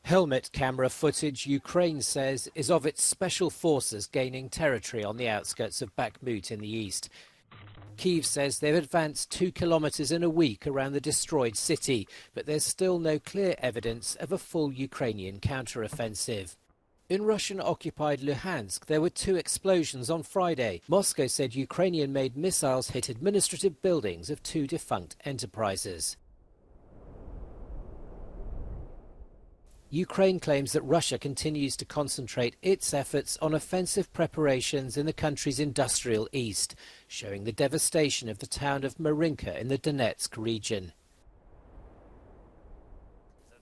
Helmet camera footage Ukraine says is of its special forces gaining territory on the outskirts of Bakhmut in the east. Kyiv says they've advanced 2 kilometers in a week around the destroyed city, but there's still no clear evidence of a full Ukrainian counteroffensive. In Russian-occupied Luhansk, there were 2 explosions on Friday. Moscow said Ukrainian-made missiles hit administrative buildings of 2 defunct enterprises. Ukraine claims that Russia continues to concentrate its efforts on offensive preparations in the country's industrial east, showing the devastation of the town of Marinka in the Donetsk region.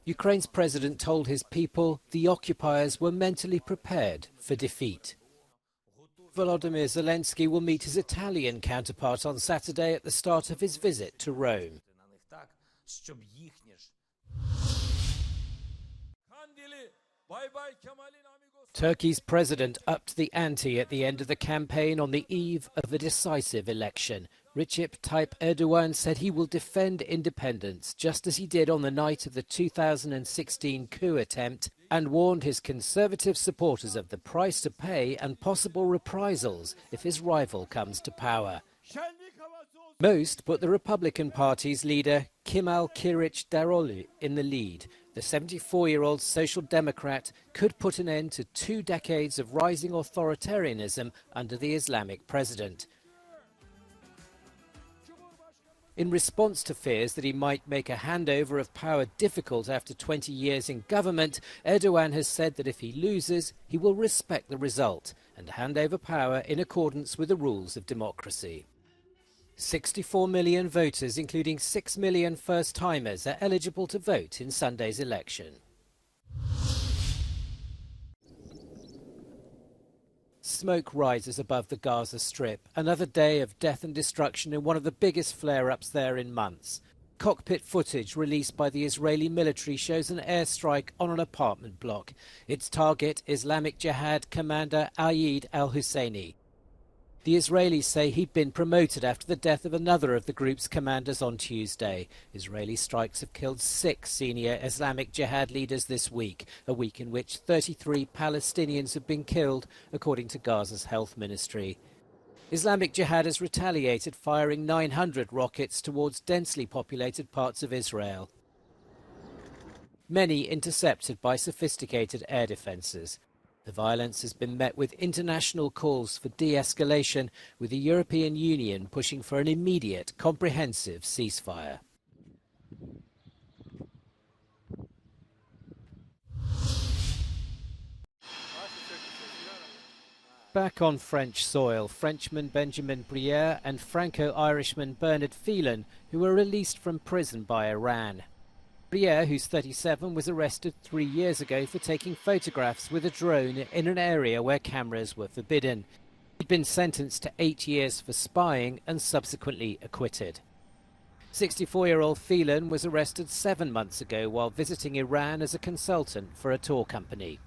Ukraine's president told his people the occupiers were mentally prepared for defeat. Volodymyr Zelensky will meet his Italian counterpart on Saturday at the start of his visit to Rome. Turkey's president upped the ante at the end of the campaign on the eve of a decisive election. Recep Tayyip Erdogan said he will defend independence, just as he did on the night of the 2016 coup attempt, and warned his conservative supporters of the price to pay and possible reprisals if his rival comes to power. Most put the Republican Party's leader Kemal Kılıçdaroğlu in the lead. The 74-year-old Social Democrat could put an end to 2 decades of rising authoritarianism under the Islamic president. In response to fears that he might make a handover of power difficult after 20 years in government, Erdogan has said that if he loses, he will respect the result and hand over power in accordance with the rules of democracy. 64 million voters, including 6 million first-timers, are eligible to vote in Sunday's election. Smoke rises above the Gaza Strip. Another day of death and destruction in one of the biggest flare-ups there in months. Cockpit footage released by the Israeli military shows an airstrike on an apartment block. Its target, Islamic Jihad commander Ayyad al-Husseini. The Israelis say he'd been promoted after the death of another of the group's commanders on Tuesday. Israeli strikes have killed 6 senior Islamic Jihad leaders this week, a week in which 33 Palestinians have been killed, according to Gaza's health ministry. Islamic Jihad has retaliated, firing 900 rockets towards densely populated parts of Israel, many intercepted by sophisticated air defences. The violence has been met with international calls for de-escalation, with the European Union pushing for an immediate, comprehensive ceasefire. Back on French soil, Frenchman Benjamin Briere and Franco-Irishman Bernard Phelan, who were released from prison by Iran. Briere, who's 37, was arrested 3 years ago for taking photographs with a drone in an area where cameras were forbidden. He'd been sentenced to 8 years for spying and subsequently acquitted. 64-year-old Phelan was arrested 7 months ago while visiting Iran as a consultant for a tour company.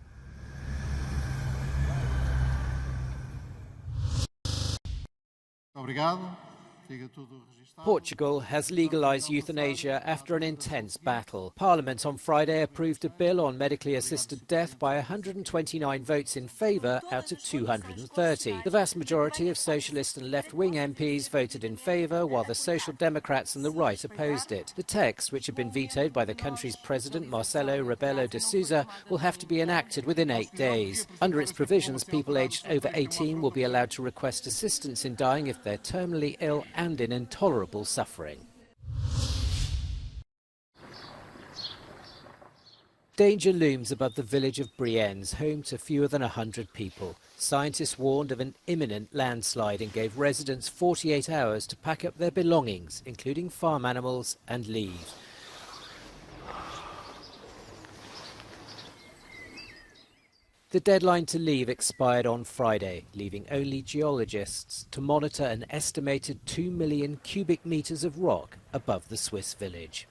Portugal has legalised euthanasia after an intense battle. Parliament on Friday approved a bill on medically assisted death by 129 votes in favour out of 230. The vast majority of socialist and left-wing MPs voted in favour, while the Social Democrats and the right opposed it. The text, which had been vetoed by the country's president Marcelo Rebelo de Sousa, will have to be enacted within 8 days. Under its provisions, people aged over 18 will be allowed to request assistance in dying if they're terminally ill and in intolerable suffering. Danger looms above the village of Brienz, home to fewer than 100 people. Scientists warned of an imminent landslide and gave residents 48 hours to pack up their belongings, including farm animals, and leave. The deadline to leave expired on Friday, leaving only geologists to monitor an estimated 2 million cubic metres of rock above the Swiss village.